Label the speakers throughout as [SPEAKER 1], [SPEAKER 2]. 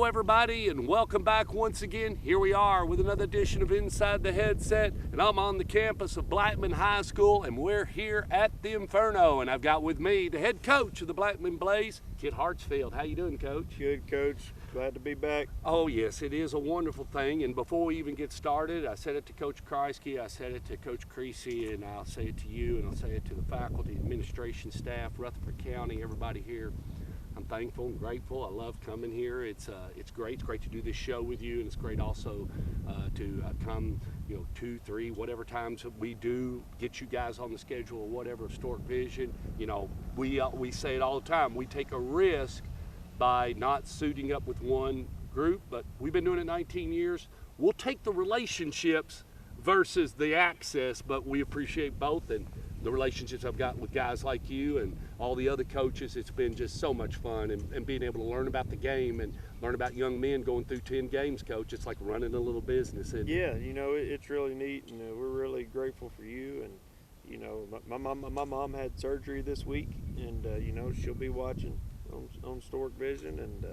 [SPEAKER 1] Hello everybody and welcome back once again. Here we are with another edition of Inside the Headset, and I'm on the campus of Blackman High School, and we're here at the Inferno, and I've got with me the head coach of the Blackman Blaze, Kid Hartsfield. How you doing, Coach?
[SPEAKER 2] Good, Coach. Glad to be back.
[SPEAKER 1] Oh yes, it is a wonderful thing, and before we even get started, I said it to Coach Kreisky, I said it to Coach Creasy, and I'll say it to you, and I'll say it to the faculty, administration staff, Rutherford County, everybody here. I'm thankful and grateful. I love coming here. It's great. It's great to do this show with you, and it's great also to come, 2, 3, whatever times that we do get you guys on the schedule or whatever of Stork Vision. We say it all the time. We take a risk by not suiting up with one group, but we've been doing it 19 years. We'll take the relationships versus the access, but we appreciate both, and the relationships I've got with guys like you and all the other coaches. It's been just so much fun, and being able to learn about the game and learn about young men going through 10 games, Coach. It's like running a little business.
[SPEAKER 2] Yeah, it's really neat, and we're really grateful for you. And my mom had surgery this week, and she'll be watching on Stork Vision, and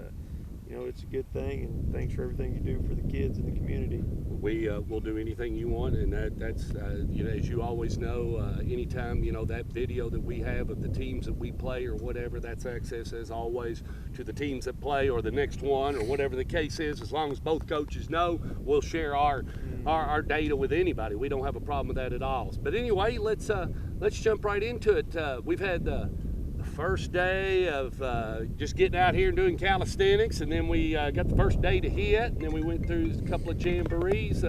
[SPEAKER 2] it's a good thing. And thanks for everything you do for the kids in the community.
[SPEAKER 1] We will do anything you want, and that's as you always know, anytime that video that we have of the teams that we play or whatever, that's access as always to the teams that play or the next one or whatever the case is. As long as both coaches know, we'll share our data with anybody. We don't have a problem with that at all. But anyway, let's jump right into it. We've had the first day of just getting out here and doing calisthenics, and then we got the first day to hit, and then we went through a couple of jamborees.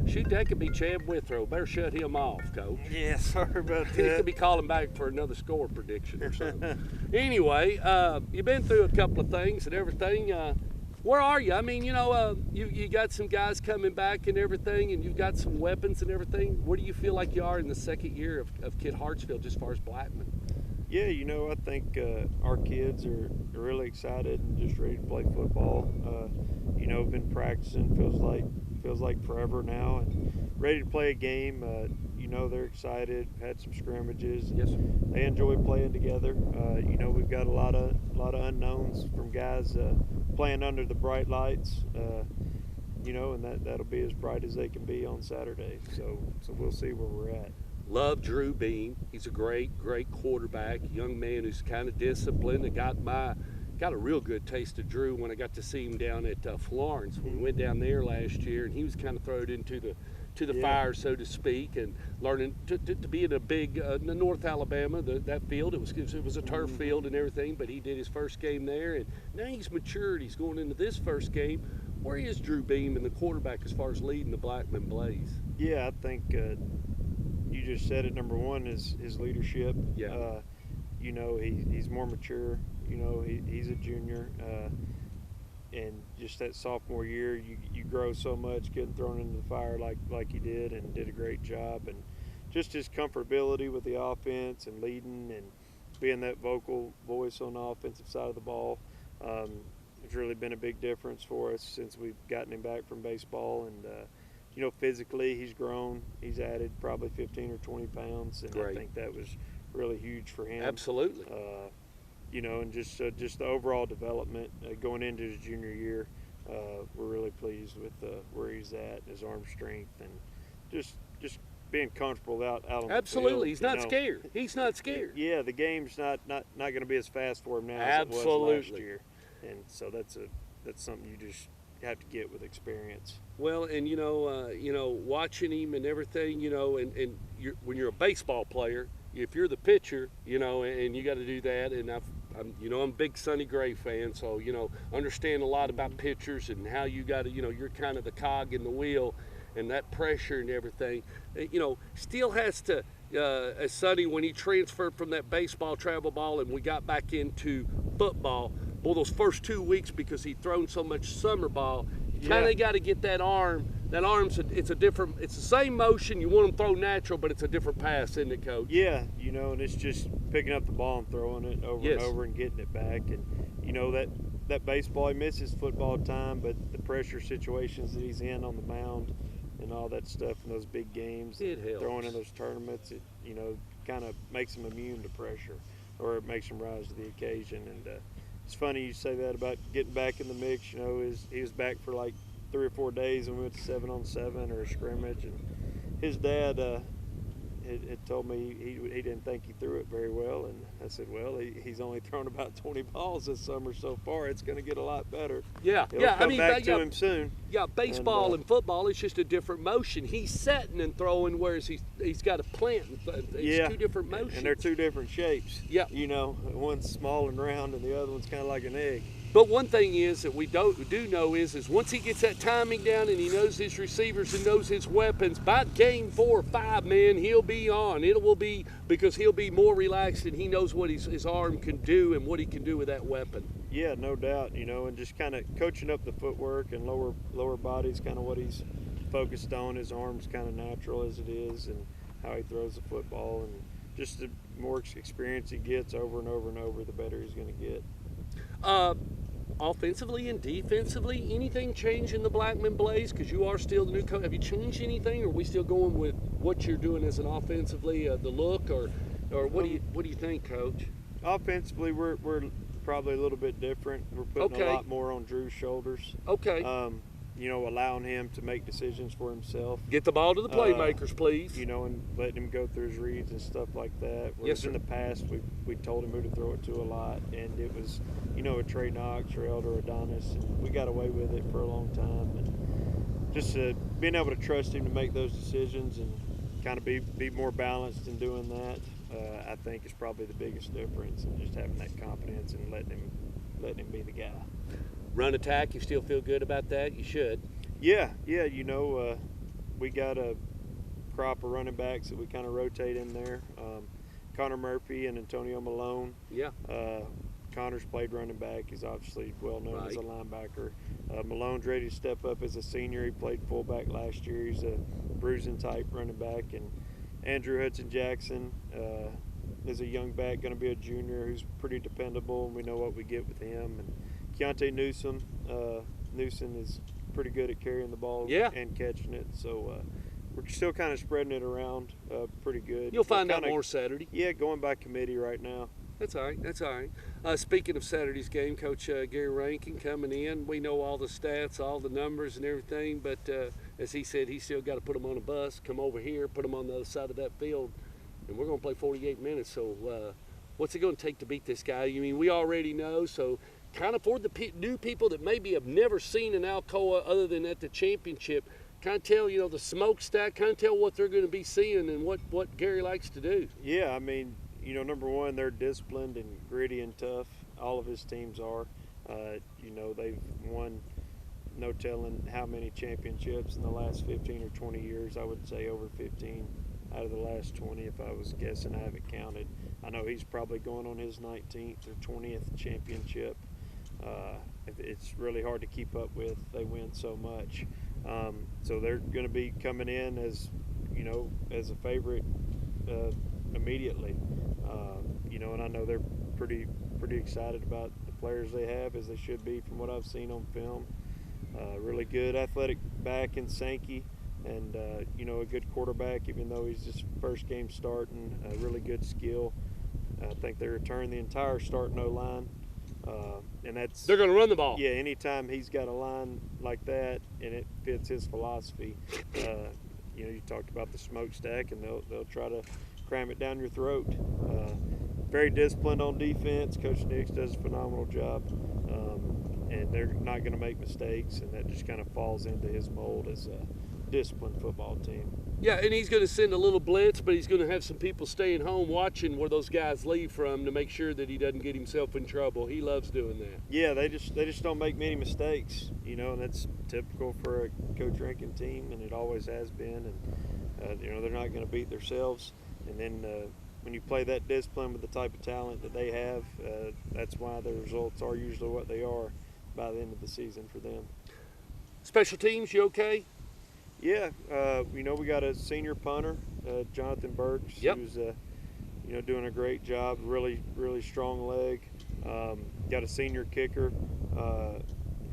[SPEAKER 1] Shoot, that could be Chad Withrow. Better shut him off, Coach.
[SPEAKER 2] Yeah, sorry about that.
[SPEAKER 1] He could be calling back for another score prediction or something. Anyway, you've been through a couple of things and everything. Where are you? I mean, you got some guys coming back and everything, and you've got some weapons and everything. Where do you feel like you are in the second year of Kid Hartsfield, just as far as Blackman?
[SPEAKER 2] Yeah, I think our kids are really excited and just ready to play football. Been practicing, feels like forever now, and ready to play a game. They're excited. Had some scrimmages.
[SPEAKER 1] Yes, sir.
[SPEAKER 2] They enjoy playing together. We've got a lot of unknowns from guys playing under the bright lights. And that'll be as bright as they can be on Saturday. So we'll see where we're at.
[SPEAKER 1] Love Drew Beam. He's a great quarterback, young man who's kind of disciplined. I got a real good taste of Drew when I got to see him down at Florence when we went down there last year, and he was kind of thrown into the fire, so to speak, and learning to be in a big North Alabama, that field. It was a turf field and everything, but he did his first game there, and now he's matured. He's going into this first game. Where is Drew Beam and the quarterback as far as leading the Blackman Blaze?
[SPEAKER 2] Yeah, I think you just said it. Number one is his leadership.
[SPEAKER 1] Yeah.
[SPEAKER 2] He's more mature. He's a junior, and just that sophomore year, you grow so much, getting thrown into the fire like he did, and did a great job. And just his comfortability with the offense and leading and being that vocal voice on the offensive side of the ball. It's really been a big difference for us since we've gotten him back from baseball. And physically, he's grown. He's added probably 15 or 20 pounds, and
[SPEAKER 1] Great.
[SPEAKER 2] I think that was really huge for him.
[SPEAKER 1] Absolutely.
[SPEAKER 2] And just the overall development going into his junior year, we're really pleased with where he's at, his arm strength, and just being comfortable out on the field.
[SPEAKER 1] Absolutely. He's not scared. He's not scared.
[SPEAKER 2] Yeah, the game's not going to be as fast for him now as it was last year, and so that's something you just have to get with experience.
[SPEAKER 1] Well, and watching him and everything, and when you're a baseball player, if you're the pitcher, and you got to do that, and I'm a big Sonny Gray fan, so understand a lot about pitchers and how you got to, you're kind of the cog in the wheel, and that pressure and everything. Still has to, as Sonny, when he transferred from that baseball travel ball and we got back into football, those first 2 weeks, because he'd thrown so much summer ball, you kind of got to get that arm. That arm's it's the same motion. You want them throw natural, but it's a different pass, isn't it, Coach?
[SPEAKER 2] Yeah, and it's just picking up the ball and throwing it over and over and getting it back. And that baseball, he misses football time, but the pressure situations that he's in on the mound and all that stuff in those big games,
[SPEAKER 1] it helps.
[SPEAKER 2] Throwing in those tournaments, it kind of makes him immune to pressure, or it makes him rise to the occasion. And it's funny you say that about getting back in the mix. You know, he was back for like 3 or 4 days, and we went to 7-on-7 or a scrimmage, and his dad had told me he didn't think he threw it very well, and I said, well, he's only thrown about 20 balls this summer so far. It's going to get a lot better.
[SPEAKER 1] Yeah,
[SPEAKER 2] It'll come back to him soon.
[SPEAKER 1] Yeah, baseball and football is just a different motion. He's setting and throwing, whereas he's got a plant. It's 2 different motions.
[SPEAKER 2] And they're 2 different shapes.
[SPEAKER 1] Yeah.
[SPEAKER 2] You know, one's small and round, and the other one's kind of like an egg.
[SPEAKER 1] But one thing is that we do know is once he gets that timing down and he knows his receivers and knows his weapons, by game 4 or 5, man, he'll be on. It will be because he'll be more relaxed and he knows what his arm can do and what he can do with that weapon.
[SPEAKER 2] Yeah, no doubt. You know, and just kind of coaching up the footwork and lower body is kind of what he's focused on. His arm's kind of natural as it is, and how he throws the football, and just the more experience he gets over and over and over, the better he's going to get.
[SPEAKER 1] Offensively and defensively, anything change in the Blackman Blaze? Because you are still the new coach. Have you changed anything, or are we still going with what you're doing as an offensively, the look, or what do you think, Coach?
[SPEAKER 2] Offensively, we're probably a little bit different. We're putting a lot more on Drew's shoulders.
[SPEAKER 1] Okay.
[SPEAKER 2] You know, allowing him to make decisions for himself.
[SPEAKER 1] Get the ball to the playmakers, please.
[SPEAKER 2] You know, and letting him go through his reads and stuff like that. Whereas in the past, we told him who to throw it to a lot, and it was, you know, a Trey Knox or Elder Adonis, and we got away with it for a long time. And just being able to trust him to make those decisions and kind of be more balanced in doing that, I think is probably the biggest difference, and just having that confidence and letting him be the guy.
[SPEAKER 1] Run attack, you still feel good about that? You should.
[SPEAKER 2] Yeah, you know, we got a crop of running backs that we kind of rotate in there. Connor Murphy and Antonio Malone.
[SPEAKER 1] Yeah.
[SPEAKER 2] Connor's played running back. He's obviously well known as a linebacker. Malone's ready to step up as a senior. He played fullback last year. He's a bruising type running back. And Andrew Hudson-Jackson is a young back, going to be a junior who's pretty dependable, and we know what we get with him. And Keontae Newsom is pretty good at carrying the ball and catching it. So we're still kind of spreading it around pretty good.
[SPEAKER 1] You'll find out more Saturday.
[SPEAKER 2] Yeah, going by committee right now.
[SPEAKER 1] That's all right. That's all right. Speaking of Saturday's game, Coach Gary Rankin coming in. We know all the stats, all the numbers and everything, but as he said, he's still got to put them on a bus, come over here, put them on the other side of that field, and we're going to play 48 minutes. So what's it going to take to beat this guy? You mean we already know, so kind of for the new people that maybe have never seen an Alcoa other than at the championship, kind of tell, you know, the smokestack, kind of tell what they're going to be seeing and what Gary likes to do.
[SPEAKER 2] Yeah, I mean, you know, number one, they're disciplined and gritty and tough. All of his teams are. You know, they've won no telling how many championships in the last 15 or 20 years. I would say over 15 out of the last 20 if I was guessing. I haven't counted. I know he's probably going on his 19th or 20th championship. It's really hard to keep up with. They win so much. So they're going to be coming in as, you know, as a favorite immediately. You know, and I know they're pretty excited about the players they have, as they should be from what I've seen on film. Really good athletic back in Sankey, and you know, a good quarterback, even though he's his first game starting. Really good skill. I think they return the entire starting O-line. And they're
[SPEAKER 1] going to run the ball.
[SPEAKER 2] Yeah, anytime he's got a line like that and it fits his philosophy, you know, you talked about the smokestack, and they'll try to cram it down your throat. Very disciplined on defense. Coach Nix does a phenomenal job, and they're not going to make mistakes, and that just kind of falls into his mold as a disciplined football team.
[SPEAKER 1] Yeah, and he's going to send a little blitz, but he's going to have some people staying home watching where those guys leave from to make sure that he doesn't get himself in trouble. He loves doing that.
[SPEAKER 2] Yeah, they just don't make many mistakes, you know, and that's typical for a Coach Rankin team, and it always has been. And you know, they're not going to beat themselves. And then when you play that discipline with the type of talent that they have, that's why the results are usually what they are by the end of the season for them.
[SPEAKER 1] Special teams, you okay?
[SPEAKER 2] Yeah, you know, we got a senior punter, Jonathan Burks, who's you know, doing a great job. Really strong leg. Got a senior kicker, and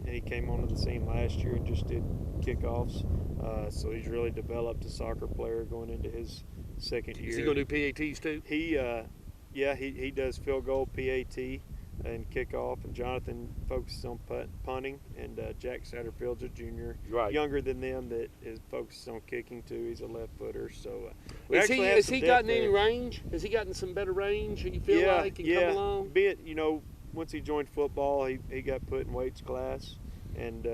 [SPEAKER 2] he came onto the scene last year and just did kickoffs. So he's really developed a soccer player going into his second year.
[SPEAKER 1] Is he going to do PATs too?
[SPEAKER 2] He does field goal PAT. and kickoff, and Jonathan focuses on punting, and Jack Satterfield's a junior,
[SPEAKER 1] Right.
[SPEAKER 2] younger than them, that is focused on kicking too. He's a left footer, so we
[SPEAKER 1] Has
[SPEAKER 2] actually have some
[SPEAKER 1] he
[SPEAKER 2] depth
[SPEAKER 1] gotten any
[SPEAKER 2] there.
[SPEAKER 1] range? Has he gotten some better range? You feel
[SPEAKER 2] Yeah,
[SPEAKER 1] like and
[SPEAKER 2] yeah.
[SPEAKER 1] come along?
[SPEAKER 2] Be it, once he joined football, he got put in weights class, and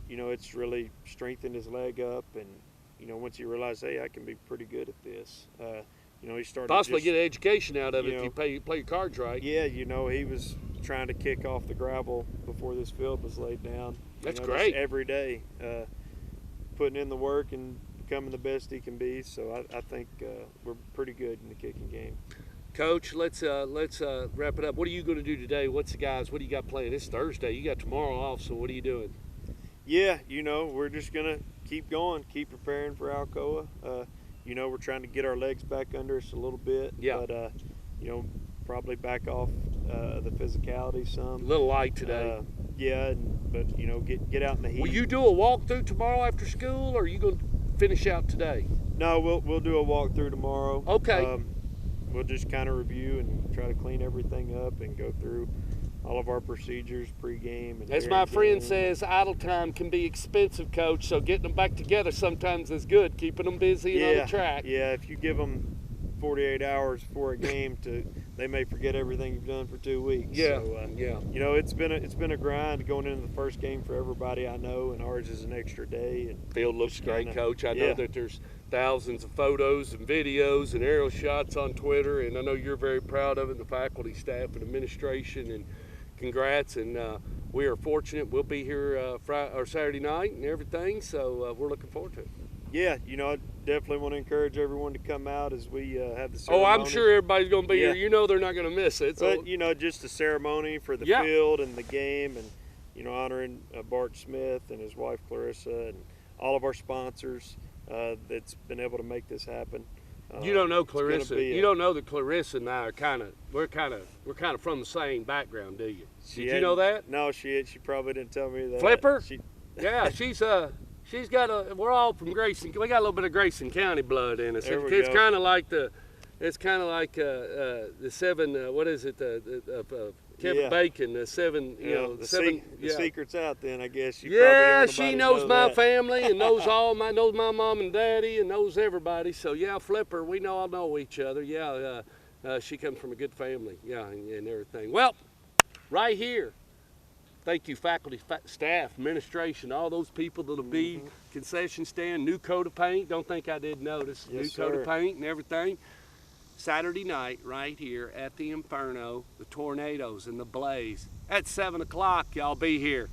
[SPEAKER 2] it's really strengthened his leg up, and once he realized, hey, I can be pretty good at this. He started
[SPEAKER 1] Possibly
[SPEAKER 2] just,
[SPEAKER 1] get an education out of it if
[SPEAKER 2] know,
[SPEAKER 1] you play your cards right.
[SPEAKER 2] Yeah, he was trying to kick off the gravel before this field was laid down.
[SPEAKER 1] That's
[SPEAKER 2] just
[SPEAKER 1] great.
[SPEAKER 2] every day, putting in the work and becoming the best he can be. So I think we're pretty good in the kicking game.
[SPEAKER 1] Coach, let's wrap it up. What are you going to do today? What do you got planned? It's Thursday. You got tomorrow off, so what are you doing?
[SPEAKER 2] Yeah, we're just going to keep going, keep preparing for Alcoa. We're trying to get our legs back under us a little bit.
[SPEAKER 1] Yeah.
[SPEAKER 2] But, probably back off the physicality some.
[SPEAKER 1] A little light today.
[SPEAKER 2] Yeah, but, get out in the heat.
[SPEAKER 1] Will you do a walkthrough tomorrow after school, or are you going to finish out today?
[SPEAKER 2] No, we'll do a walkthrough tomorrow.
[SPEAKER 1] Okay.
[SPEAKER 2] We'll just kind of review and try to clean everything up and go through all of our procedures pregame. And
[SPEAKER 1] As my friend
[SPEAKER 2] game.
[SPEAKER 1] says, idle time can be expensive, Coach, so getting them back together sometimes is good, keeping them busy and on the track.
[SPEAKER 2] Yeah, if you give them 48 hours before a game, they may forget everything you've done for 2 weeks.
[SPEAKER 1] Yeah,
[SPEAKER 2] so,
[SPEAKER 1] yeah.
[SPEAKER 2] It's been a grind going into the first game for everybody I know, and ours is an extra day. And
[SPEAKER 1] Field looks great,
[SPEAKER 2] kinda,
[SPEAKER 1] Coach. I know that there's thousands of photos and videos and aerial shots on Twitter, and I know you're very proud of it, the faculty, staff, and administration, and congrats. And we are fortunate. We'll be here Friday or Saturday night and everything, so we're looking forward to it.
[SPEAKER 2] Yeah, I definitely want to encourage everyone to come out as we have the
[SPEAKER 1] Oh,
[SPEAKER 2] ceremony.
[SPEAKER 1] I'm sure everybody's going to be
[SPEAKER 2] Yeah.
[SPEAKER 1] here. They're not going to miss it. So.
[SPEAKER 2] But, just the ceremony for the
[SPEAKER 1] Yeah.
[SPEAKER 2] field and the game, and, honoring Bart Smith and his wife Clarissa and all of our sponsors that's been able to make this happen.
[SPEAKER 1] You don't know Clarissa.
[SPEAKER 2] You
[SPEAKER 1] don't know that Clarissa and I are we're kind of from the same background, do you? Did you know that?
[SPEAKER 2] No, she probably didn't tell me that.
[SPEAKER 1] Flipper? Yeah, she's got we're all from Grayson. We got a little bit of Grayson County blood in us.
[SPEAKER 2] There we
[SPEAKER 1] It's
[SPEAKER 2] go.
[SPEAKER 1] kind of like the seven. What is it? Kevin
[SPEAKER 2] Yeah.
[SPEAKER 1] Bacon. The seven.
[SPEAKER 2] the
[SPEAKER 1] seven.
[SPEAKER 2] The secret's out. Then I guess. You
[SPEAKER 1] Yeah,
[SPEAKER 2] probably
[SPEAKER 1] she
[SPEAKER 2] don't want
[SPEAKER 1] knows
[SPEAKER 2] nobody to
[SPEAKER 1] my
[SPEAKER 2] know that.
[SPEAKER 1] family and knows my mom and daddy and knows everybody. So yeah, Flipper, we all know each other. Yeah, she comes from a good family. Yeah, and everything. Well, right here. Thank you, faculty, staff, administration, all those people that'll be concession stand, new coat of paint. Don't think I didn't notice.
[SPEAKER 2] Yes,
[SPEAKER 1] New coat
[SPEAKER 2] sir.
[SPEAKER 1] of paint and everything. Saturday night, right here at the Inferno, the Tornadoes and the Blaze. At 7 o'clock, y'all be here.